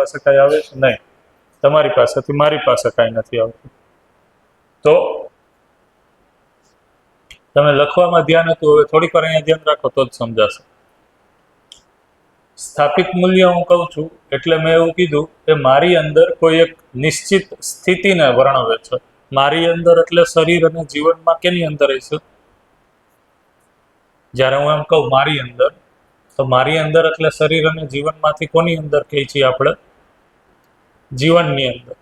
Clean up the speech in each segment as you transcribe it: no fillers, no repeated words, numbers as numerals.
પાસે કાંઈ આવે છે? નહીં. તમારી પાસેથી મારી પાસે કાંઈ નથી આવતું. તો તમે લખવામાં ધ્યાન હતું, હવે થોડીક વાર અહીંયા ધ્યાન રાખો તો જ સમજાશે. સ્થાપિત મૂલ્ય હું કહું છું એટલે મેં એવું કીધું કે મારી અંદર કોઈ એક નિશ્ચિત સ્થિતિને વર્ણવે છે. મારી અંદર એટલે શરીર અને જીવનમાં કેની અંદર હશે? જ્યારે હું એમ કહું મારી અંદર, તો મારી અંદર એટલે શરીર અને જીવનમાંથી કોની અંદર કહીએ છીએ આપણે? જીવનની અંદર.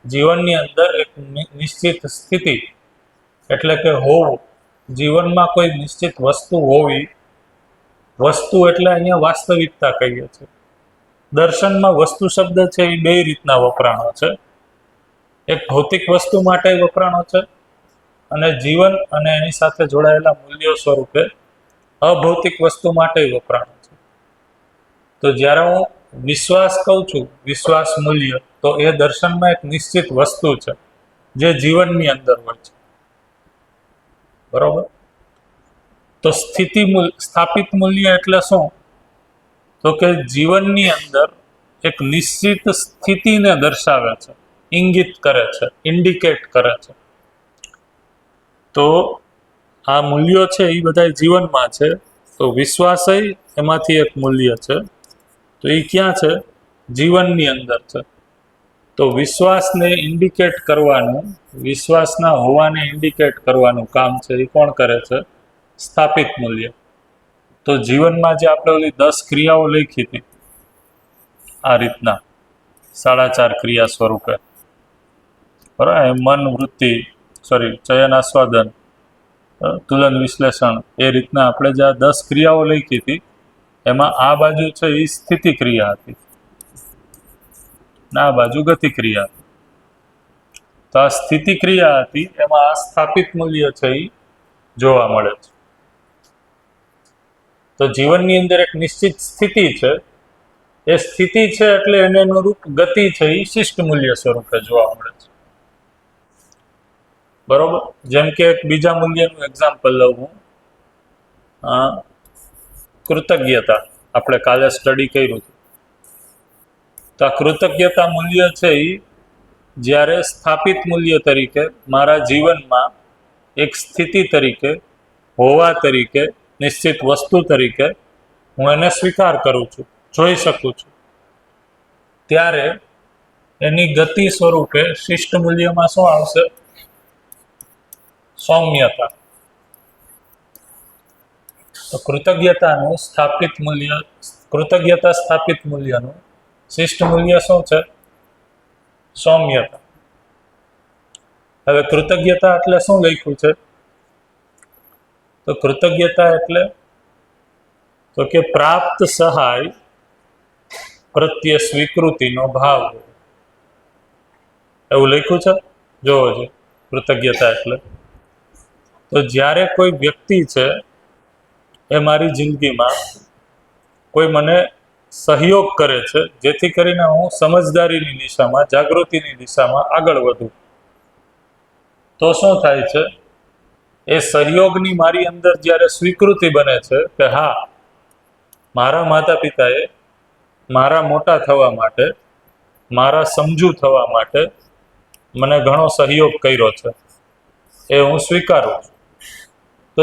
જીવનની અંદર એક નિશ્ચિત સ્થિતિ એટલે કે હોવું, જીવનમાં કોઈ નિશ્ચિત વસ્તુ હોવી. વસ્તુ એટલે અહીંયા વાસ્તવિકતા કહીએ છીએ. દર્શનમાં વસ્તુ શબ્દ છે એ બે રીતના વપરાણો છે. એક ભૌતિક વસ્તુ માટે વપરાણો છે અને જીવન અને એની સાથે જોડાયેલા મૂલ્યો સ્વરૂપે અભૌતિક વસ્તુ માટે વપરાણો છે. તો જ્યારે હું વિશ્વાસ કહું છું, વિશ્વાસ મૂલ્ય, તો એ દર્શનમાં એક નિશ્ચિત વસ્તુ છે જે જીવનની અંદર હોય છે. બરોબર? તો સ્થાપિત મૂલ્ય એટલે શું? તો કે જીવનની અંદર એક નિશ્ચિત સ્થિતિને દર્શાવે છે, ઇંગિત કરે છે, ઇન્ડિકેટ કરે છે. તો આ મૂલ્યો છે એ બધા જીવનમાં છે. તો વિશ્વાસય એમાંથી એક મૂલ્ય છે. તો એ ક્યાં છે? જીવનની અંદર છે. તો વિશ્વાસને ઇન્ડિકેટ કરવાનું, વિશ્વાસના હોવાને ઇન્ડિકેટ કરવાનું કામ છે એ કોણ કરે છે? સ્થાપિત મૂલ્ય. તો જીવનમાં જે આપણે ઓલી 10 ક્રિયાઓ લખી હતી આ રીતના 4.5 ક્રિયા સ્વરૂપે, બરાબર, મન, વૃત્તિ, ચયન, આસ્વાદન, તુલન, વિશ્લેષણ, એ રીતના આપણે જે આ 10 ક્રિયાઓ લખી હતી એમાં આ બાજુ છે એ સ્થિતિ ક્રિયા હતી ને આ બાજુ ગતિ ક્રિયા હતી. તો આ સ્થિતિ ક્રિયા હતી એમાં આ સ્થાપિત મૂલ્ય છે એ જોવા મળે છે. તો જીવનની અંદર એક નિશ્ચિત સ્થિતિ છે. એ સ્થિતિ છે એટલે એને અનુરૂપ ગતિ છે એ શિષ્ટ મૂલ્ય સ્વરૂપે જોવા મળે છે. બરોબર? જેમ કે એક બીજા મૂલ્યનું એક્ઝામ્પલ લઉં હું, કૃતજ્ઞતા. આપણે કાલે સ્ટડી કર્યું હતું. તો આ કૃતજ્ઞતા મૂલ્ય છે એ જ્યારે સ્થાપિત મૂલ્ય તરીકે મારા જીવનમાં એક સ્થિતિ તરીકે, હોવા તરીકે, નિશ્ચિત વસ્તુ તરીકે હું એને સ્વીકાર કરું છું, જોઈ શકું છું, ત્યારે એની ગતિ સ્વરૂપે શિષ્ટ મૂલ્યમાં શું આવશે? સૌમ્યતા. તો કૃતજ્ઞતાનું સ્થાપિત મૂલ્ય, કૃતજ્ઞતા સ્થાપિત મૂલ્યનું શિષ્ટ મૂલ્ય શું છે? સૌમ્યતા. હવે કૃતજ્ઞતા એટલે શું લખ્યું છે? તો કૃતજ્ઞતા એટલે તો કે પ્રાપ્ત સહાય પ્રત્યે સ્વીકૃતિનો ભાવ, એવું લખ્યું છે. જોવો છે કૃતજ્ઞતા એટલે. તો જ્યારે કોઈ વ્યક્તિ છે એ મારી જિંદગીમાં કોઈ મને સહયોગ કરે છે જેથી કરીને હું સમજદારીની દિશામાં, જાગૃતિની દિશામાં આગળ વધું, તો શું થાય છે? એ સહયોગની મારી અંદર જ્યારે સ્વીકૃતિ બને છે કે હા, મારા માતા પિતાએ મારા મોટા થવા માટે, મારા સમજુ થવા માટે મને ઘણો સહયોગ કર્યો છે, એ હું સ્વીકારું છું. તો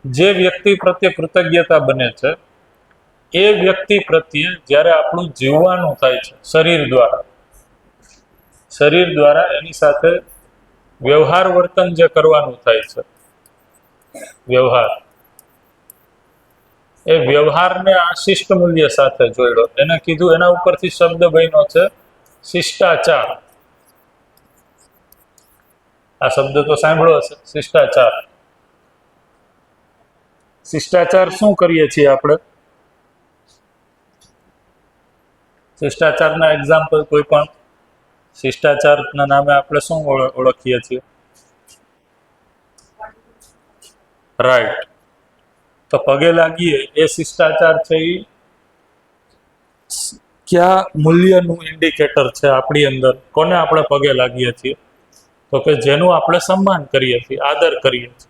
જે વ્યક્તિ પ્રત્યે કૃતજ્ઞતા બને છે એ વ્યક્તિ પ્રત્યે જ્યારે આપણું જીવવાનું થાય છે શરીર દ્વારા એની સાથે વ્યવહાર વર્તન જે કરવાનું થાય છે, વ્યવહાર, એ વ્યવહારને આ શિષ્ટ મૂલ્ય સાથે જોડ્યો. એને કીધું, એના ઉપરથી શબ્દ બન્યો છે શિષ્ટાચાર. આ શબ્દ તો સાંભળ્યો હશે, શિષ્ટાચાર. શિષ્ટાચાર શું કરીએ છીએ આપણે? શિષ્ટાચારના એક્ઝામ્પલ કોઈ પણ શિષ્ટાચારના નામે આપણે શું ઓળખીએ છીએ? રાઈટ. તો પગે લાગીએ એ શિષ્ટાચાર છે એ કયા મૂલ્યનું ઇન્ડિકેટર છે આપણી અંદર? કોને આપણે પગે લાગીએ છીએ? તો કે જેનું આપણે સન્માન કરીએ છીએ, આદર કરીએ છીએ.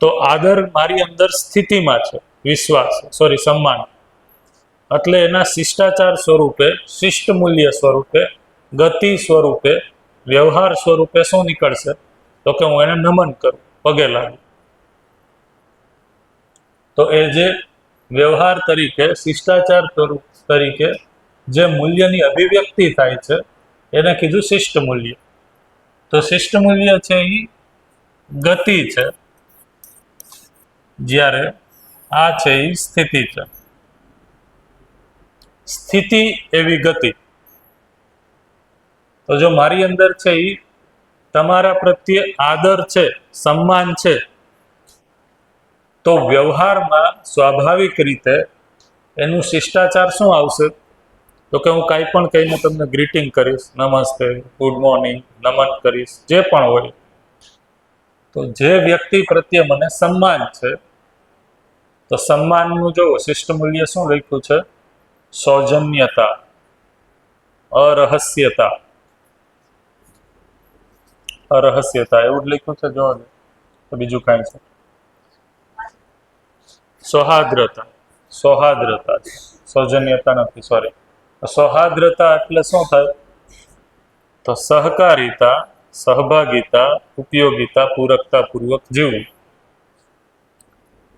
તો આદર મારી અંદર સ્થિતિમાં છે, સન્માન. એટલે એના શિષ્ટાચાર સ્વરૂપે, શિષ્ટ મૂલ્ય સ્વરૂપે, ગતિ સ્વરૂપે, વ્યવહાર સ્વરૂપે શું નીકળશે? તો કે હું એને નમન કરું, પગે લાગુ. તો એ જે વ્યવહાર તરીકે, શિષ્ટાચાર તરીકે જે મૂલ્યની અભિવ્યક્તિ થાય છે એને કીધું શિષ્ટ મૂલ્ય. તો શિષ્ટ મૂલ્ય છે એ ગતિ છે, જ્યારે આ છે એ સ્થિતિ છે. સ્થિતિ એવી ગતિ. તો જો મારી અંદર છે એ તમારા પ્રત્યે આદર છે, સન્માન છે, તો વ્યવહારમાં સ્વાભાવિક રીતે એનું શિષ્ટાચાર શું આવશે? તો કે હું કાંઈ પણ કહીને તમને ગ્રીટિંગ કરીશ, નમસ્તે, ગુડ મોર્નિંગ, નમન કરીશ, જે પણ હોય. તો જે વ્યક્તિ પ્રત્યે મને સન્માન છે, તો સન્માનનું જો શિષ્ટ મૂલ્ય શું લખ્યું છે? સૌજન્યતા, અરહસ્યતા. અરહસ્યતા એવું જ લખ્યું છે. જો તો બીજું કાંઈ છે? સૌહાર્દ્રતા. સૌહાર્દ્રતા, સૌજન્યતા નથી, સોરી. સૌહાર્દ્રતા એટલે શું થાય? તો સહકારિતા, સહભાગિતા, ઉપયોગિતા, પૂરકતા પૂર્વક જીવવું.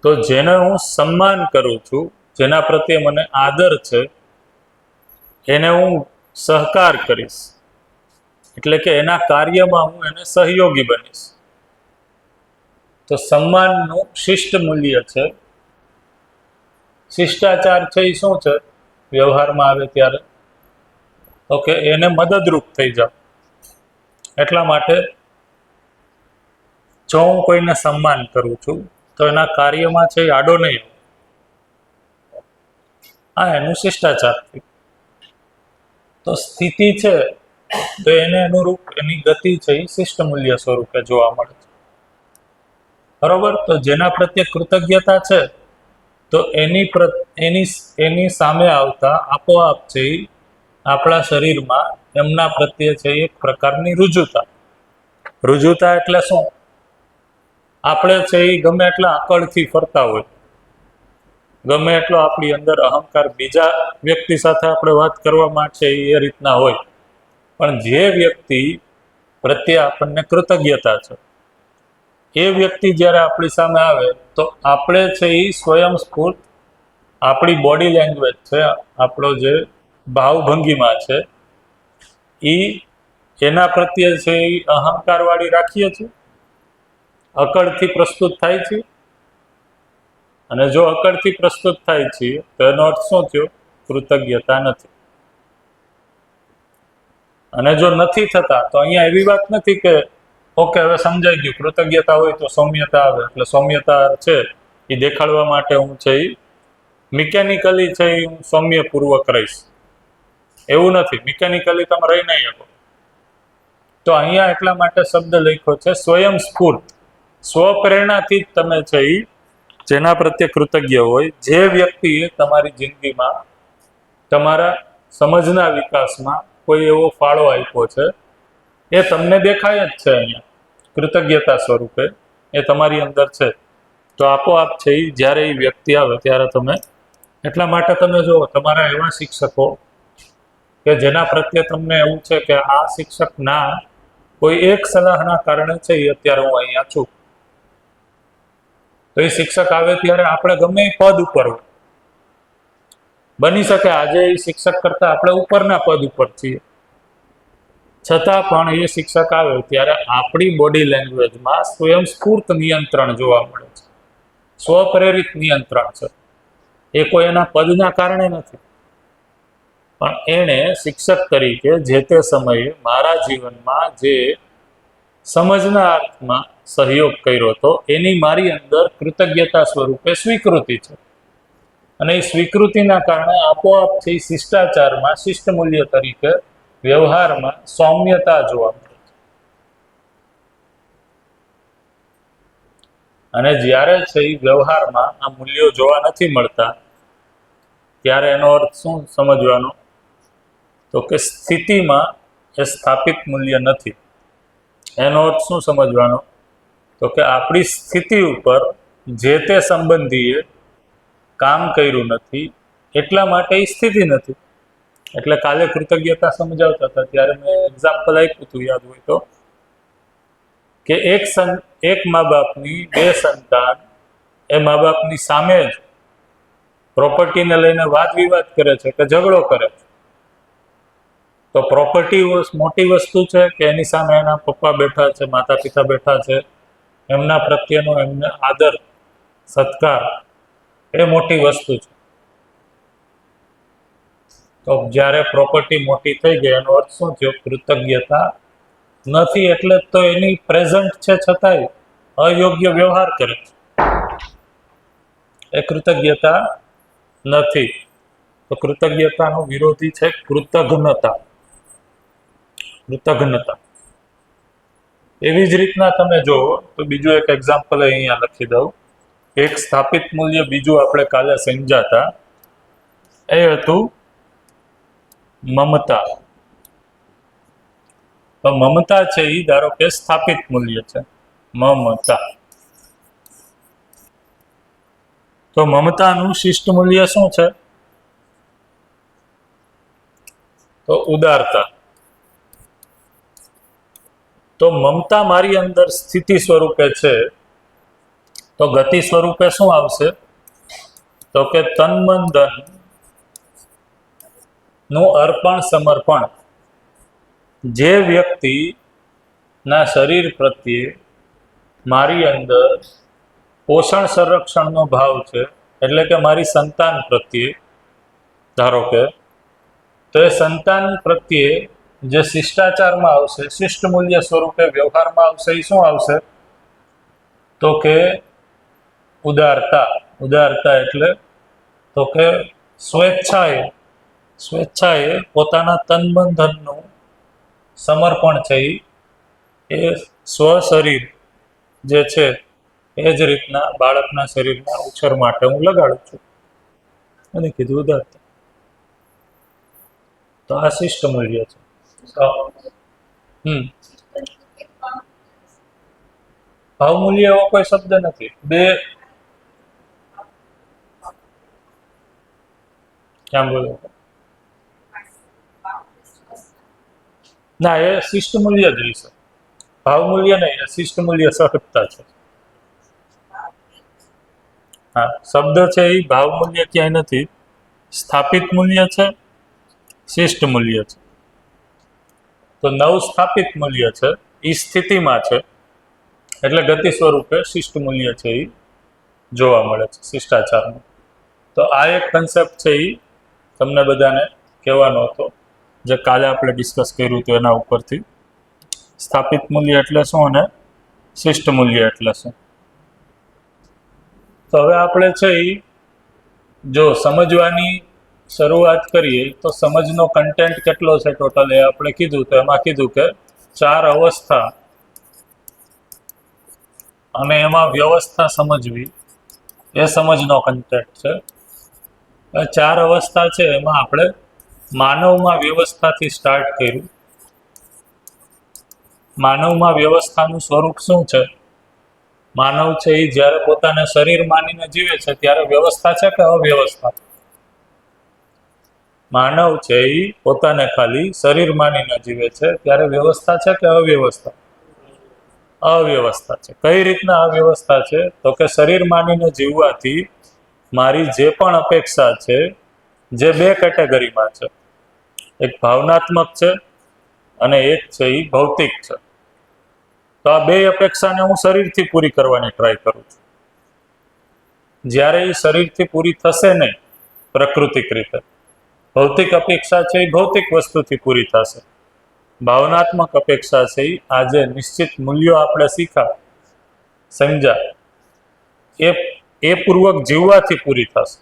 તો જેને હું સન્માન કરું છું, જેના પ્રત્યે મને આદર છે, એને હું સહકાર કરીશ, એટલે કે એના કાર્યમાં હું એને સહયોગી બનીશ. તો સન્માનનું શિષ્ટ મૂલ્ય છે. શિષ્ટાચાર છે એ શું છે? વ્યવહારમાં આવે ત્યારે ઓકે, એને મદદરૂપ થઈ જાવ. એટલા માટે જો હું કોઈને સન્માન કરું છું તો એના કાર્યમાં છે એ આડો નહીં. આ એનું શિષ્ટાચાર. તો સ્થિતિ છે તો એને અનુરૂપ એની ગતિ છે એ શિષ્ટ મૂલ્ય સ્વરૂપે જોવા મળે છે. બરોબર. તો જેના પ્રત્યે કૃતજ્ઞતા છે તો એની સામે આવતા આપોઆપ છે આપણા શરીરમાં એમના પ્રત્યે છે એક પ્રકારની રુજુતા. રુજુતા એટલે શું? આપણે છે એ ગમે એટલા આકળથી ફરતા હોય, ગમે એટલો આપણી અંદર અહંકાર, બીજા વ્યક્તિ સાથે આપણે વાત કરવા માટે એ રીતના હોય, પણ જે વ્યક્તિ પ્રત્યે આપણને કૃતજ્ઞતા છે એ વ્યક્તિ જ્યારે આપણી સામે આવે તો આપણે છે એ સ્વયંસ્ફૂર્ત આપણી બોડી લેંગ્વેજ છે, આપણો જે ભાવભંગીમાં છે એ એના પ્રત્યે છે એ અહંકારવાળી રાખીએ છીએ, અકળથી પ્રસ્તુત થાય છે. અને જો અકળથી પ્રસ્તુત થાય છે તો એનો અર્થ શું થયો? કૃતજ્ઞતા નથી. અને જો નથી થતા તો અહીંયા એવી વાત નથી કે ઓકે હવે સમજાઈ ગયું, કૃતજ્ઞતા હોય તો સૌમ્યતા આવે, એટલે સૌમ્યતા છે એ દેખાડવા માટે હું છે એ મિકેનિકલી છે એ હું સૌમ્યપૂર્વક રહીશ, એવું નથી. મિકેનિકલી તમે રહી નહીં શકો. તો અહીંયા એટલા માટે શબ્દ લખ્યો છે સ્વયંસ્ફૂર્ત, સ્વપ્રેરણાથી જ તમે છે એ જેના પ્રત્યે કૃતજ્ઞ હોય, જે વ્યક્તિએ તમારી જિંદગીમાં તમારા સમજના વિકાસમાં કોઈ એવો ફાળો આપ્યો છે, એ તમને દેખાય જ છે અહીંયા કૃતજ્ઞતા સ્વરૂપે, એ તમારી અંદર છે. તો આપોઆપ છે એ જ્યારે એ વ્યક્તિ આવે ત્યારે તમે, એટલા માટે તમે જો તમારા એવા શિક્ષકો કે જેના પ્રત્યે તમને એવું છે કે આ શિક્ષકના કોઈ એક સલાહના કારણે છે એ અત્યારે હું અહીંયા છું, તો એ શિક્ષક આવે ત્યારે આપણે ગમે એ પદ ઉપર હોય, બની શકે આજે એ શિક્ષક કરતા આપણે ઉપરના પદ ઉપર છીએ, છતાં પણ એ શિક્ષક આવે ત્યારે આપણી બોડી લેંગ્વેજમાં સ્વયંસ્ફૂર્ત નિયંત્રણ જોવા મળે છે, સ્વપ્રેરિત નિયંત્રણ છે. એ કોઈ એના પદના કારણે નથી, પણ એણે શિક્ષક તરીકે જે તે સમયે મારા જીવનમાં જે સમજના અર્થમાં સહયોગ કર્યો હતો એની મારી અંદર કૃતજ્ઞતા સ્વરૂપે સ્વીકૃતિ છે. અને એ સ્વીકૃતિના કારણે આપોઆપ છે શિષ્ટાચારમાં, શિષ્ટ મૂલ્ય તરીકે વ્યવહારમાં સૌમ્યતા જોવા મળે છે. અને જ્યારે છે એ વ્યવહારમાં આ મૂલ્યો જોવા નથી મળતા ત્યારે એનો અર્થ શું સમજવાનો? તો કે સ્થિતિમાં એ સ્થાપિત મૂલ્ય નથી. એનો અર્થ શું સમજવાનો? તો કે આપણી સ્થિતિ ઉપર જે તે સંબંધીએ કામ કર્યું નથી, એટલા માટે એ સ્થિતિ નથી. એટલે કાલે કૃતજ્ઞતા સમજાવતા હતા ત્યારે મેં એક્ઝામ્પલ આપ્યું હતું, યાદ હોય તો, કે એક મા બાપની બે સંતાન એ મા બાપની સામે જ પ્રોપર્ટીને લઈને વાદ વિવાદ કરે છે કે ઝઘડો કરે છે, તો પ્રોપર્ટી મોટી વસ્તુ છે કે એની સામે એના પપ્પા બેઠા છે, માતા પિતા બેઠા છે, એમના પ્રત્યેનો એમને આદર સત્કાર એ મોટી વસ્તુ છે. તો જ્યારે પ્રોપર્ટી મોટી થઈ ગઈ એનો અર્થ શું થયો? કૃતજ્ઞતા નથી. એટલે તો એની પ્રેઝન્ટ છે છતાંય અયોગ્ય વ્યવહાર કરે છે, એ કૃતજ્ઞતા નથી. તો કૃતજ્ઞતાનો વિરોધી છે કૃતઘ્નતા. કૃતઘ્નતા. એવી જ રીતના તમે જુઓ તો બીજું એક એક્ઝામ્પલ અહીંયા લખી દઉં. એક સ્થાપિત મૂલ્ય બીજું આપણે કાલે સમજાતા એ હતું મમતા. તો મમતા છે એ ધારો કે સ્થાપિત મૂલ્ય છે, મમતા. તો મમતાનું શિષ્ટ મૂલ્ય શું છે? તો ઉદારતા. તો મમતા મારી અંદર સ્થિતિ સ્વરૂપે છે, તો ગતિ સ્વરૂપે શું આવશે? તો કે તન મન ધન નું અર્પણ સમર્પણ. જે વ્યક્તિના શરીર પ્રત્યે મારી અંદર પોષણ સંરક્ષણનો ભાવ છે, એટલે કે મારી સંતાન પ્રત્યે ધારો કે, તો એ સંતાન પ્રત્યે જે શિષ્ટાચારમાં આવશે, શિષ્ટ મૂલ્ય સ્વરૂપે વ્યવહારમાં આવશે, એ શું આવશે? તો કે ઉદારતા. ઉદારતા એટલે તો કે સ્વેચ્છાએ પોતાના તન મન ધનનું સમર્પણ છે, એ સ્વશરીર જે છે એ જ રીતના બાળકના શરીરના ઉછેર માટે હું લગાડું છું, અને કીધું ઉદારતા. તો આ શિષ્ટ મૂલ્ય છે. ભાવ મૂલ્ય એવો કોઈ શબ્દ નથી. બે ક્યાં બોલો? ના, એ શિષ્ટ મૂલ્ય જ રહેશે. ભાવ મૂલ્ય નહીં, એ શિષ્ટ મૂલ્ય સહજતા છે. હા, શબ્દ છે એ ભાવ મૂલ્ય ક્યાંય નથી. સ્થાપિત મૂલ્ય છે, શિષ્ટ મૂલ્ય છે. તો નવ સ્થાપિત મૂલ્ય છે, એ સ્થિતિમાં છે, એટલે ગતિ સ્વરૂપે શિષ્ટ મૂલ્ય છે એ જોવા મળે છે શિષ્ટાચારમાં. તો આ એક કન્સેપ્ટ છે એ તમને બધાને કહેવાનો હતો, જે કાલે આપણે ડિસ્કસ કર્યું હતું એના ઉપરથી. સ્થાપિત મૂલ્ય એટલે શું અને શિષ્ટ મૂલ્ય એટલે શું. તો હવે આપણે છે એ જો સમજવાની શરૂઆત કરીએ તો સમજનો કન્ટેન્ટ કેટલો છે ટોટલ એ આપણે કીધું. તો એમાં કીધું કે 4 અવસ્થા અને એમાં વ્યવસ્થા સમજવી એ સમજનો કન્ટેન્ટ છે. 4 અવસ્થા છે એમાં આપણે માનવમાં વ્યવસ્થાથી સ્ટાર્ટ કર્યું. માનવમાં વ્યવસ્થાનું સ્વરૂપ શું છે? માનવ છે એ જ્યારે પોતાને શરીર માનીને જીવે છે ત્યારે વ્યવસ્થા છે કે અવ્યવસ્થા? માનવ છે એ પોતાને ખાલી શરીર માનીને જીવે છે ત્યારે વ્યવસ્થા છે કે અવ્યવસ્થા? અવ્યવસ્થા છે. કઈ રીતના અવ્યવસ્થા છે? તો કે શરીર માનીને જીવવાથી મારી જે પણ અપેક્ષા છે, જે 2 કેટેગરીમાં છે, એક ભાવનાત્મક છે અને એક છે એ ભૌતિક છે. તો આ 2 અપેક્ષાને હું શરીરથી પૂરી કરવાની ટ્રાય કરું છું. જ્યારે એ શરીરથી પૂરી થશે નહીં પ્રાકૃતિક રીતે, ભૌતિક અપેક્ષા છે એ ભૌતિક વસ્તુથી પૂરી થશે. ભાવનાત્મક અપેક્ષા છે એ આજે નિશ્ચિત મૂલ્યો આપણે સમજ્યા એ પૂર્વક જીવવાથી પૂરી થશે.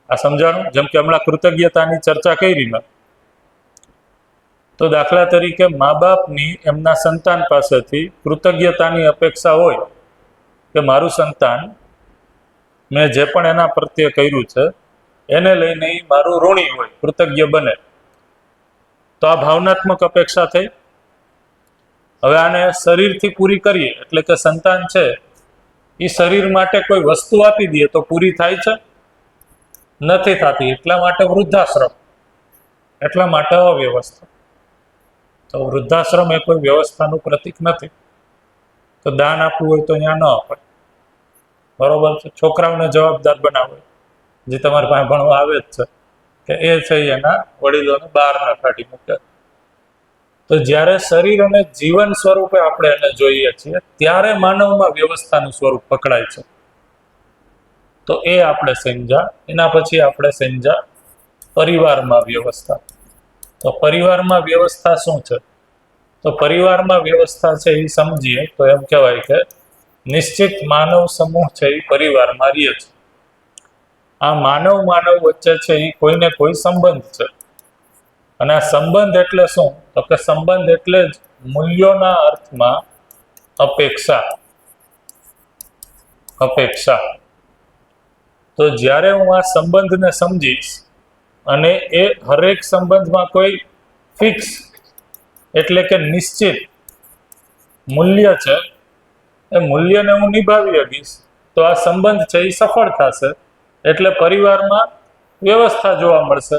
આ સમજાણું? જેમ કે હમણાં કૃતજ્ઞતાની ચર્ચા કરી મેં, તો દાખલા તરીકે મા બાપની એમના સંતાન પાસેથી કૃતજ્ઞતાની અપેક્ષા હોય કે મારું સંતાન મેં જે પણ એના પ્રત્યે કર્યું છે એને લઈને એ મારું ઋણી હોય, કૃતજ્ઞ બને. તો આ ભાવનાત્મક અપેક્ષા થઈ. હવે આને શરીરથી પૂરી કરીએ એટલે કે સંતાન છે એ શરીર માટે કોઈ વસ્તુ આપી દઈએ તો પૂરી થાય છે? નથી થતી, એટલા માટે વૃદ્ધાશ્રમ, એટલા માટે અવ્યવસ્થા. તો વૃદ્ધાશ્રમ એ કોઈ વ્યવસ્થાનું પ્રતીક નથી. તો દાન આપવું હોય તો અહીંયા ન અપાય, બરોબર છે. છોકરાઓને જવાબદાર બનાવે, જે તમારી પાસે ભણવા આવે જ છે, કે એ છે એના વડીલોને બહાર ના કાઢી મૂકે. તો જ્યારે શરીર અને જીવન સ્વરૂપે આપણે એને જોઈએ છીએ, ત્યારે માનવમાં વ્યવસ્થાનું સ્વરૂપ પકડાય છે. તો એ આપણે સમજ્યા. એના પછી આપણે સમજ્યા પરિવારમાં વ્યવસ્થા. તો પરિવારમાં વ્યવસ્થા શું છે? તો પરિવારમાં વ્યવસ્થા છે એ સમજીએ તો એમ કહેવાય કે નિશ્ચિત માનવ સમૂહ છે એ પરિવારમાં રહે છે. આ માનવ વચ્ચે છે એ કોઈને કોઈ સંબંધ છે. અને આ સંબંધ એટલે શું? તો કે સંબંધ એટલે જ મૂલ્યોના અર્થમાં અપેક્ષા. તો જ્યારે હું આ સંબંધને સમજીશ અને એ હરેક સંબંધમાં કોઈ ફિક્સ એટલે કે નિશ્ચિત મૂલ્ય છે, એ મૂલ્યને હું નિભાવી શકીશ, તો આ સંબંધ છે એ સફળ થશે. એટલે પરિવારમાં વ્યવસ્થા જોવા મળશે.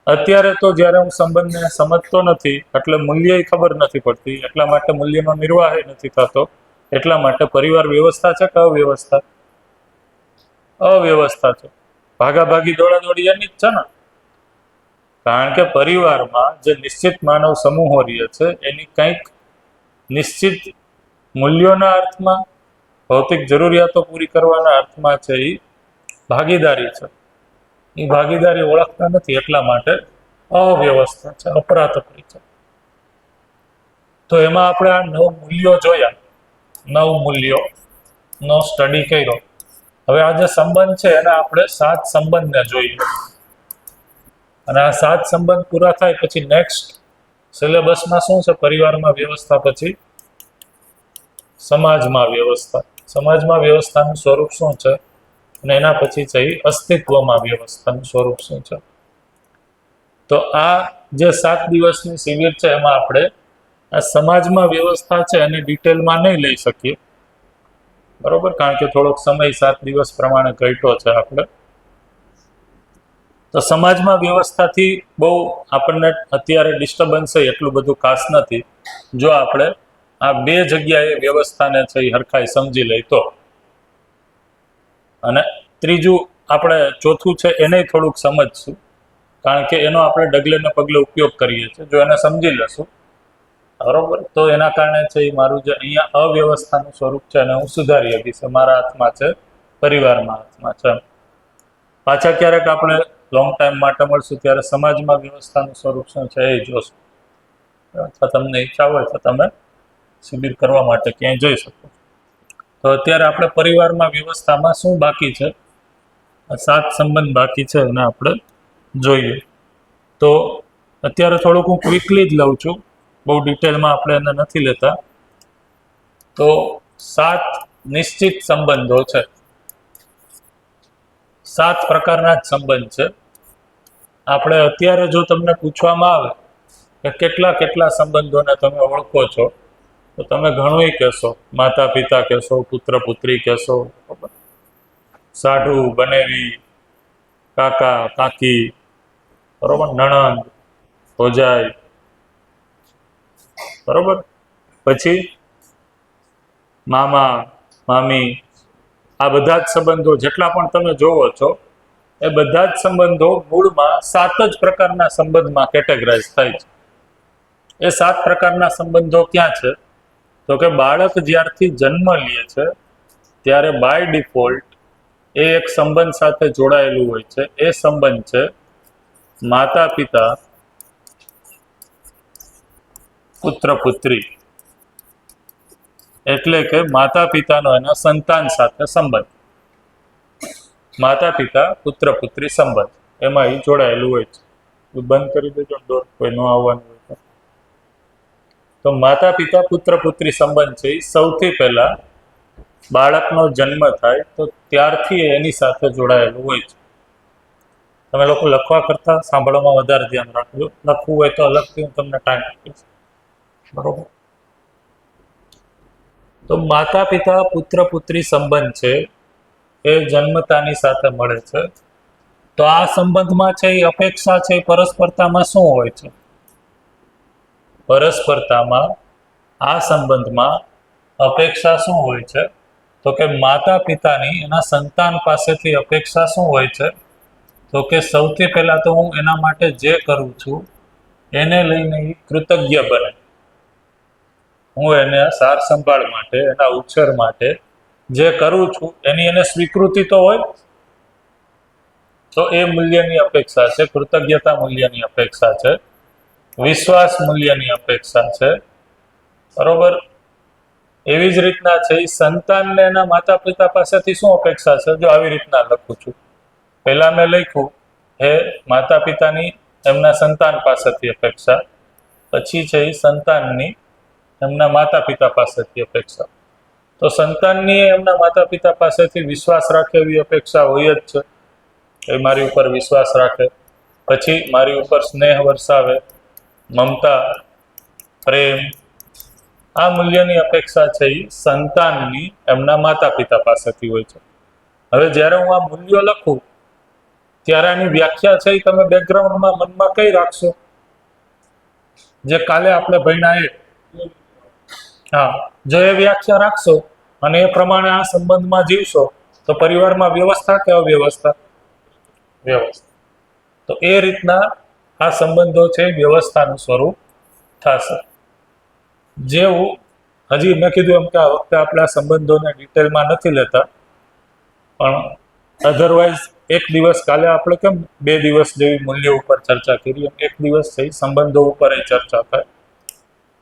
અત્યારે તો જ્યારે હું સંબંધને સમજતો નથી એટલે મૂલ્ય ખબર નથી પડતી, એટલા માટે મૂલ્યનો નિર્વાહ નથી થતો. એટલા માટે પરિવાર વ્યવસ્થા છે કે અવ્યવસ્થા? અવ્યવસ્થા છે. ભાગાભાગી દોડાદોડી એની જ છે ને. કારણ કે પરિવારમાં જે નિશ્ચિત માનવ સમૂહો રહે છે એની કંઈક નિશ્ચિત મૂલ્યોના અર્થમાં, ભૌતિક જરૂરિયાતો પૂરી કરવાના અર્થમાં છે એ ભાગીદારી છે. એ ભાગીદારી ઓળખતા નથી, એટલા માટે અવ્યવસ્થા છે, અપરાતપરી છે. તો એમાં આપણે આ 9 મૂલ્યો જોયા, 9 મૂલ્યોનો સ્ટડી કર્યો. હવે આ જે સંબંધ છે એને આપણે 7 સંબંધને જોઈએ. અને આ 7 સંબંધ પૂરા થાય પછી નેક્સ્ટ સિલેબસમાં શું છે? પરિવારમાં વ્યવસ્થા પછી સમાજમાં વ્યવસ્થા. સમાજમાં વ્યવસ્થાનું સ્વરૂપ શું છે? અને એના પછી છે અસ્તિત્વમાં વ્યવસ્થાનું સ્વરૂપ શું છે? તો આ જે 7 દિવસની શિબિર છે એમાં આપણે આ સમાજમાં વ્યવસ્થા છે એને ડિટેલમાં નહીં લઈ શકીએ, બરોબર? કારણ કે થોડોક સમય 7 દિવસ પ્રમાણે ઘટ્યો છે આપણે. તો સમાજમાં વ્યવસ્થાથી બહુ આપણને અત્યારે ડિસ્ટર્બન્સ એટલું બધું ખાસ નથી, જો આપણે આ 2 જગ્યાએ વ્યવસ્થાને છે એ હરખાઈ સમજી લઈ તો. અને ત્રીજું આપણે ચોથું છે એને થોડુંક સમજશું, કારણ કે એનો આપણે ડગલે ને પગલે ઉપયોગ કરીએ છીએ. જો એને સમજી લેશું, બરોબર, તો એના કારણે છે એ મારું જે અહીંયા અવ્યવસ્થાનું સ્વરૂપ છે એને હું સુધારી શકીશ. મારા હાથમાં છે, પરિવારમાં હાથમાં છે. પાછા ક્યારેક આપણે લોંગ ટાઈમ માટે મળશું ત્યારે સમાજમાં વ્યવસ્થાનું સ્વરૂપ શું છે એ જોશું. અથવા તમને ઈચ્છા હોય તો તમે શિબિર કરવા માટે ક્યાંય જઈ શકો. તો અત્યારે આપણે પરિવારમાં વ્યવસ્થામાં શું બાકી છે? 7 સંબંધ બાકી છે એને આપણે જોઈએ. તો અત્યારે થોડુંક હું ક્વિકલી જ લઉં છું, બહુ ડિટેલમાં આપણે એને નથી લેતા. તો 7 નિશ્ચિત સંબંધો છે. 7 પ્રકારના જ સંબંધ છે. આપણે અત્યારે જો તમને પૂછવામાં આવે કે કેટલા કેટલા સંબંધોને તમે ઓળખો છો, તો તમે ઘણું કહેશો. માતા પિતા કહેશો, પુત્ર પુત્રી કહેશો, સાઢુ બનેવી, કાકા કાકી, બરોબર, નણંદ, ભોજાઈ, બરોબર, પછી મામા મામી. આ બધા જ સંબંધો જેટલા પણ તમે જોવો છો એ બધા જ સંબંધો મૂળમાં 7 જ પ્રકારના સંબંધમાં કેટેગરાઇઝ થાય છે. એ 7 પ્રકારના સંબંધો ક્યાં છે? તો કે બાળક જ્યારથી જન્મ લે છે ત્યારે બાય ડિફોલ્ટ એ એક સંબંધ સાથે જોડાયેલું હોય છે. એ સંબંધ છે માતા પિતા પુત્ર પુત્રી, એટલે કે માતા પિતાનો એના સંતાન સાથે સંબંધ. માતા પિતા પુત્ર પુત્રી સંબંધ એમાં એ જોડાયેલું હોય છે. બંધ કરી દેજો ડોર, કોઈ ન આવવાનું હોય તો. તો માતા પિતા પુત્ર પુત્રી સંબંધ છે એ સૌથી પહેલા બાળકનો જન્મ થાય તો ત્યારથી એની સાથે જોડાયેલું હોય છે. તમે લોકો લખવા કરતા સાંભળવામાં વધારે ધ્યાન રાખજો. લખવું હોય તો અલગથી હું તમને ટાઈમ આપીશ, બરોબર? તો માતા પિતા પુત્ર પુત્રી સંબંધ છે એ જન્મતાની સાથે મળે છે. તો આ સંબંધમાં છે એ અપેક્ષા છે, પરસ્પરતામાં શું હોય છે? પરસ્પરતામાં આ સંબંધમાં અપેક્ષા શું હોય છે? તો કે માતા પિતાની એના સંતાન પાસેથી અપેક્ષા શું હોય છે? તો કે સૌથી પહેલા તો હું એના માટે જે કરું છું એને લઈને એ કૃતજ્ઞ બને. હું એને સાર સંભાળ માટે, એના ઉછેર માટે જે કરું છું એની એને સ્વીકૃતિ તો હોય. તો એ મૂલ્યની અપેક્ષા છે, કૃતજ્ઞતા મૂલ્યની અપેક્ષા છે, વિશ્વાસ મૂલ્યની અપેક્ષા છે. બરોબર. એવી જ રીતના છે એ સંતાનને એના માતા પિતા પાસેથી શું અપેક્ષા છે? જો આવી રીતના લખું છું, પહેલા મેં લખ્યું હે માતા પિતાની એમના સંતાન પાસેથી અપેક્ષા, પછી છે એ સંતાનની એમના માતા પિતા પાસેથી અપેક્ષા. તો સંતાનની એમના માતા પિતા પાસેથી વિશ્વાસ રાખે એવી અપેક્ષા હોય જ છે, એ મારી ઉપર વિશ્વાસ રાખે, પછી મારી ઉપર સ્નેહ વરસાવે, મમતા, પ્રેમ. આ મૂલ્યની અપેક્ષા છે એ સંતાનની એમના માતા પિતા પાસેથી હોય છે. હવે જ્યારે હું આ મૂલ્યો લખું ત્યારે આની વ્યાખ્યા છે એ તમે બેકગ્રાઉન્ડમાં મનમાં કઈ રાખશો? જે કાલે આપણે ભણ્યા એ, હા, જો એ વ્યાખ્યા રાખશો અને એ પ્રમાણે આ સંબંધમાં જીવશો તો પરિવારમાં વ્યવસ્થા કે અવ્યવસ્થા? વ્યવસ્થા. તો એ રીતના આ સંબંધો છે વ્યવસ્થાનું સ્વરૂપ થશે. જેવું હજી મેં કીધું એમ કે આ વખતે આપણે આ સંબંધોને ડિટેલમાં નથી લેતા, પણ અધરવાઇઝ એક દિવસ કાલે આપણે કેમ 2 દિવસ જેવી મૂલ્ય ઉપર ચર્ચા કરી, એમ એક દિવસ છે સંબંધો ઉપર એ ચર્ચા થાય.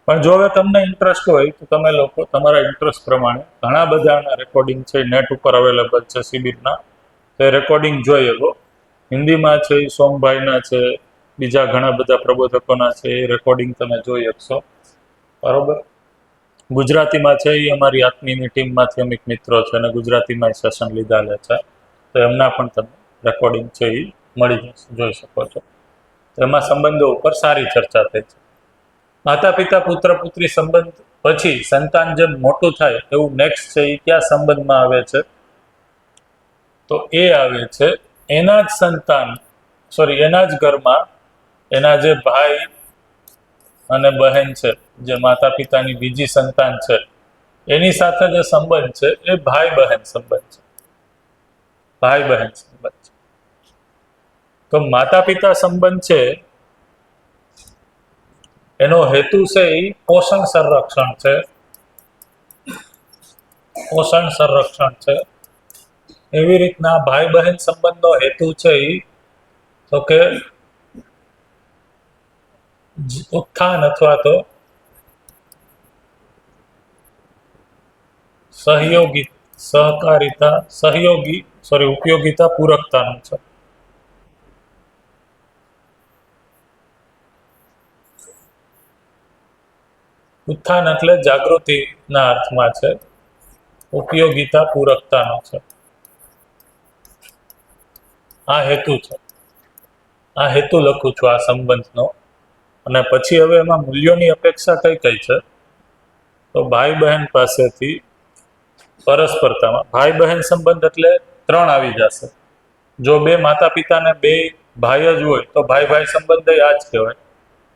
પણ જો હવે તમને ઇન્ટરેસ્ટ હોય તો તમે લોકો તમારા ઇન્ટરેસ્ટ પ્રમાણે ઘણા બધાના રેકોર્ડિંગ છે નેટ ઉપર અવેલેબલ છે શિબિરના, તો એ રેકોર્ડિંગ જોઈ શકો. હિન્દીમાં છે એ સોમભાઈના છે, બીજા ઘણા બધા પ્રબોધકોના છે, એ રેકોર્ડિંગ તમે જોઈ શકશો. બરોબર. ગુજરાતીમાં છે એ અમારી આત્મીયની ટીમમાંથી અમુક મિત્રો છે અને ગુજરાતીમાં સેશન લીધા છે, તો એમના પણ તમે રેકોર્ડિંગ છે એ મળી જશે, જોઈ શકો છો. એમાં સંબંધો ઉપર સારી ચર્ચા થઈ છે. માતા પિતા પુત્ર પુત્રી સંબંધ પછી સંતાન જેમ મોટું થાય એવું નેક્સ્ટ છે એ કયા સંબંધમાં આવે છે? તો એ આવે છે એના જ સંતાન, સોરી, એના જ ઘરમાં એના જે ભાઈ અને બહેન છે, જે માતા પિતાની બીજી સંતાન છે, એની સાથે જે સંબંધ છે એ ભાઈ બહેન સંબંધ છે. ભાઈ બહેન સંબંધ છે. તો માતા પિતા સંબંધ છે એનો હેતુ છે એ પોષણ સંરક્ષણ છે. પોષણ સંરક્ષણ છે. એવી રીતના ભાઈ બહેન સંબંધનો હેતુ છે એ તો કે ઉત્થાન અથવા તો ઉપયોગિતા પૂરકતાનું છે. ઉત્થાન એટલે જાગૃતિના અર્થમાં છે, ઉપયોગિતા પૂરકતાનો છે. આ હેતુ છે. આ હેતુ લખું છું આ સંબંધનો. અને પછી હવે એમાં મૂલ્યોની અપેક્ષા કઈ કઈ છે? તો ભાઈ બહેન પાસેથી પરસ્પરતામાં ભાઈ બહેન સંબંધ એટલે 3 આવી જશે. જો 2 માતા પિતાને 2 ભાઈ જ હોય તો ભાઈ ભાઈ સંબંધ આ જ કહેવાય.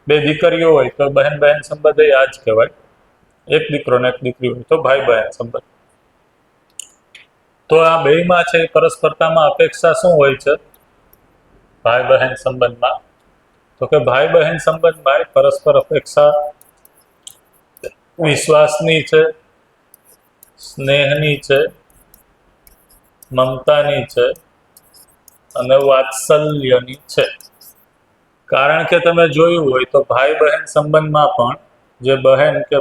2 દીકરીઓ હોય તો બહેન બહેન સંબંધ આ જ કહેવાય. એક દીકરો ને એક દીકરી હોય તો ભાઈ બહેન સંબંધ. તો આ બેયમાં છે પરસ્પરતામાં અપેક્ષા શું હોય છે ભાઈ બહેન સંબંધમાં? તો કે ભાઈ બહેન સંબંધમાં પરસ્પર અપેક્ષા વિશ્વાસની છે, સ્નેહની છે, મમતાની છે અને વાત્સલ્યની છે. કારણ કે તમે જોયું હોય તો ભાઈ બહેન સંબંધમાં પણ જે બહેન કે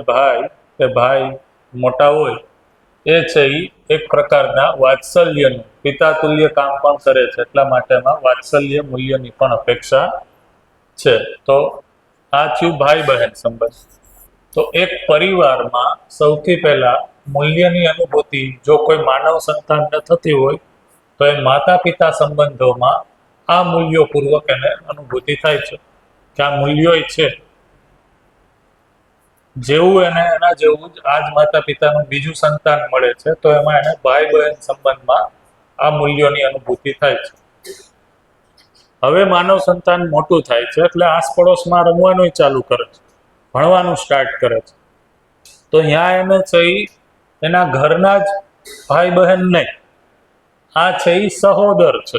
ભાઈ મોટા હોય એ છે એ એક પ્રકારના વાત્સલ્યનું પિતાતુલ્ય કામ પણ કરે છે, એટલા માટે એમાં વાત્સલ્ય મૂલ્યની પણ અપેક્ષા છે. તો આ થયું ભાઈ બહેન સંબંધ. તો એક પરિવારમાં સૌથી પહેલા મૂલ્યની અનુભૂતિ જો કોઈ માનવ સંતાનને થતી હોય તો એ માતા પિતા સંબંધોમાં આ મૂલ્યો પૂર્વક એને અનુભૂતિ થાય છે કે આ મૂલ્યો છે. જેવું એને એના જેવું જ આ જ માતા પિતાનું બીજું સંતાન મળે છે તો એમાં એને ભાઈ બહેન સંબંધમાં આ મૂલ્યોની અનુભૂતિ થાય છે. હવે માનવ સંતાન મોટું થાય છે એટલે આસપડોશમાં રમવાનું ચાલુ કરે છે, ભણવાનું સ્ટાર્ટ કરે છે. તો ત્યાં એને છે એના ઘરના જ ભાઈ બહેન નહીં, આ છે એ સહોદર છે,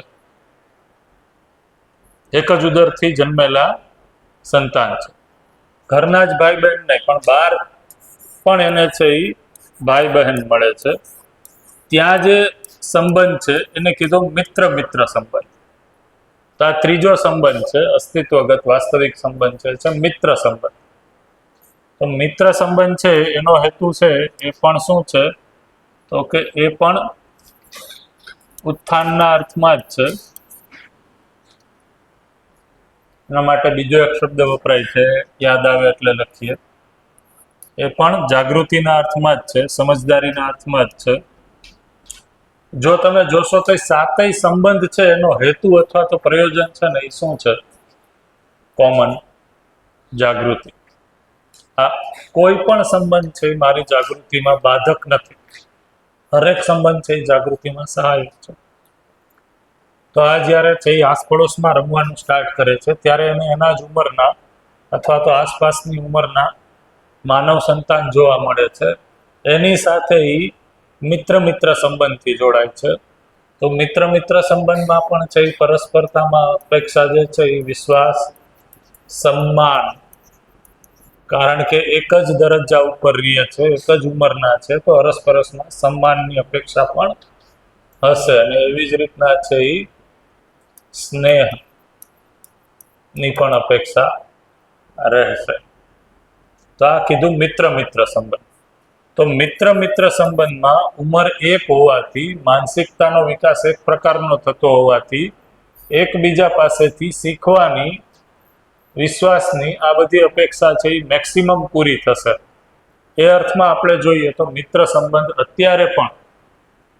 એક જ ઉદરથી જન્મેલા સંતાન છે. ઘરના જ ભાઈ બહેન નહીં પણ બહાર પણ એને છે એ ભાઈ બહેન મળે છે. ત્યાં જે સંબંધ છે એને કીધો મિત્ર મિત્ર સંબંધ. તો આ ત્રીજો સંબંધ છે, અસ્તિત્વગત વાસ્તવિક સંબંધ છે મિત્ર સંબંધ. તો મિત્ર સંબંધ છે એનો હેતુ છે એ પણ શું છે, તો કે એ પણ ઉત્થાનના અર્થમાં જ છે. એના માટે બીજો એક શબ્દ વપરાય છે, યાદ આવે એટલે લખીએ. એ પણ જાગૃતિના અર્થમાં જ છે, સમજદારીના અર્થમાં જ છે. જો તમે જોશો તો સાતેય સંબંધ છે એનો હેતુ અથવા તો પ્રયોજન છે ને એ શું છે, કોમન, જાગૃતિ. આ કોઈ પણ સંબંધ છે મારી જાગૃતિમાં બાધક નથી, હરેક સંબંધ છે એ જાગૃતિમાં સહાયક છે. તો આ જ્યારે છે એ આસપડોશમાં રમવાનું સ્ટાર્ટ કરે છે ત્યારે એને એના જ ઉંમરના અથવા તો આસપાસની ઉંમરના માનવ સંતાન જોવા મળે છે. એની સાથે એ મિત્ર મિત્ર સંબંધથી જોડાય છે. તો મિત્ર મિત્ર સંબંધમાં પણ છે એ પરસ્પરતામાં અપેક્ષા જે છે એ વિશ્વાસ, સન્માન, કારણ કે એક જ દરજ્જા ઉપર રહીએ છે, એક જ ઉંમરના છે, તો અરસપરસમાં સન્માનની અપેક્ષા પણ હશે. અને એવી જ રીતના છે એ સ્નેહની પણ અપેક્ષા રહેશે. તો આ કીધું મિત્ર મિત્ર સંબંધ. તો મિત્ર મિત્ર સંબંધમાં ઉંમર એક હોવાથી, માનસિકતાનો વિકાસ એક પ્રકારનો થતો હોવાથી, એકબીજા પાસેથી શીખવાની, વિશ્વાસની આ બધી અપેક્ષા છે એ મેક્સિમમ પૂરી થશે. એ અર્થમાં આપણે જોઈએ તો મિત્ર સંબંધ અત્યારે પણ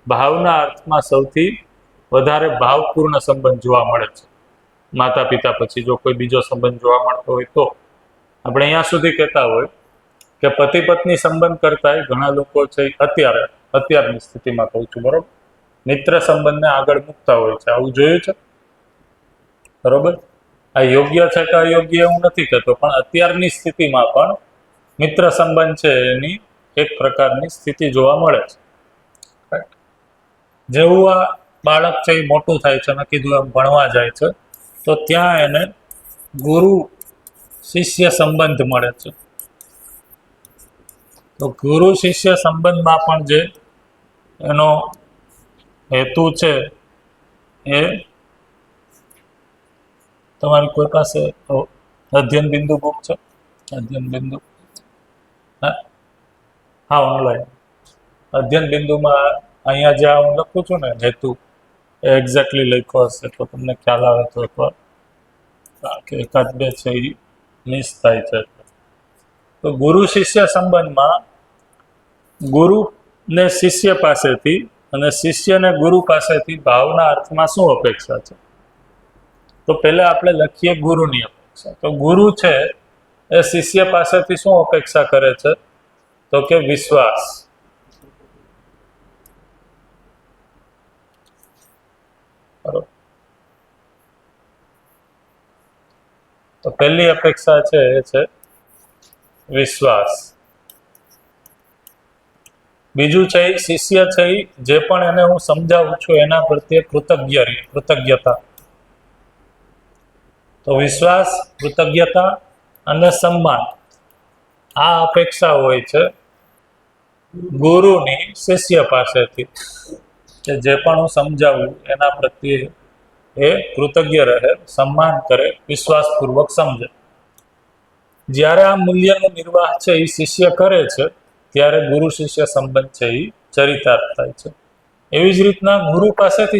ભાવના અર્થમાં સૌથી વધારે ભાવપૂર્ણ સંબંધ જોવા મળે છે. માતા પિતા પછી જો કોઈ બીજો સંબંધ જોવા મળતો હોય તો આપણે અહીંયા સુધી કહેતા હોય કે પતિ પત્ની સંબંધ કરતાંય ઘણા લોકો છે અત્યારની સ્થિતિમાં કહું છું, બરોબર, મિત્ર સંબંધને આગળ મૂકતા હોય છે. આવું જોયું છે, બરોબર. આ યોગ્ય છે કે અયોગ્ય એવું નથી કહેતો, પણ અત્યારની સ્થિતિમાં પણ મિત્ર સંબંધ છે એની એક પ્રકારની સ્થિતિ જોવા મળે છે. જેવું આ બાળક છે એ મોટું થાય છે, મેં કીધું એમ ભણવા જાય છે, તો ત્યાં એને ગુરુ શિષ્ય સંબંધ મળે છે. તો ગુરુ શિષ્ય સંબંધમાં પણ જે એનો હેતુ છે એ તમારી કોઈ પાસે અધ્યયન બિંદુ બુક છે? અધ્યયન બિંદુ, હા ઓનલાઈન અધ્યયન બિંદુમાં અહીંયા જે હું લખું છું ને હેતુ, એ એક્ઝેક્ટલી લખ્યો હશે તો તમને ખ્યાલ આવે તો એકવાર, કે એકાદ બે છે એ મિસ થાય છે. તો ગુરુ શિષ્ય સંબંધમાં ગુરુ ને શિષ્ય પાસેથી અને શિષ્યને ગુરુ પાસેથી ભાવના અર્થમાં શું અપેક્ષા છે? તો પહેલા આપણે લખીએ ગુરુની અપેક્ષા. તો ગુરુ છે એ શિષ્ય પાસેથી શું અપેક્ષા કરે છે? તો કે વિશ્વાસ. બરોબર. તો પહેલી અપેક્ષા છે એ છે વિશ્વાસ. બીજું છે શિષ્ય છે જે પણ એને હું સમજાવું છું એના પ્રત્યે કૃતજ્ઞતા. તો વિશ્વાસ, કૃતજ્ઞતા અને સન્માન, આ અપેક્ષા હોય છે ગુરુની શિષ્ય પાસેથી, કે જે પણ હું સમજાવું એના પ્રત્યે એ કૃતજ્ઞ રહે, સન્માન કરે, વિશ્વાસપૂર્વક સમજે. જ્યારે આ મૂલ્યનો નિર્વાહ છે એ શિષ્ય કરે છે ત્યારે ગુરુ શિષ્ય સંબંધ છે એ ચરિતાર્થ થાય છે. એવી જ રીતના ગુરુ પાસેથી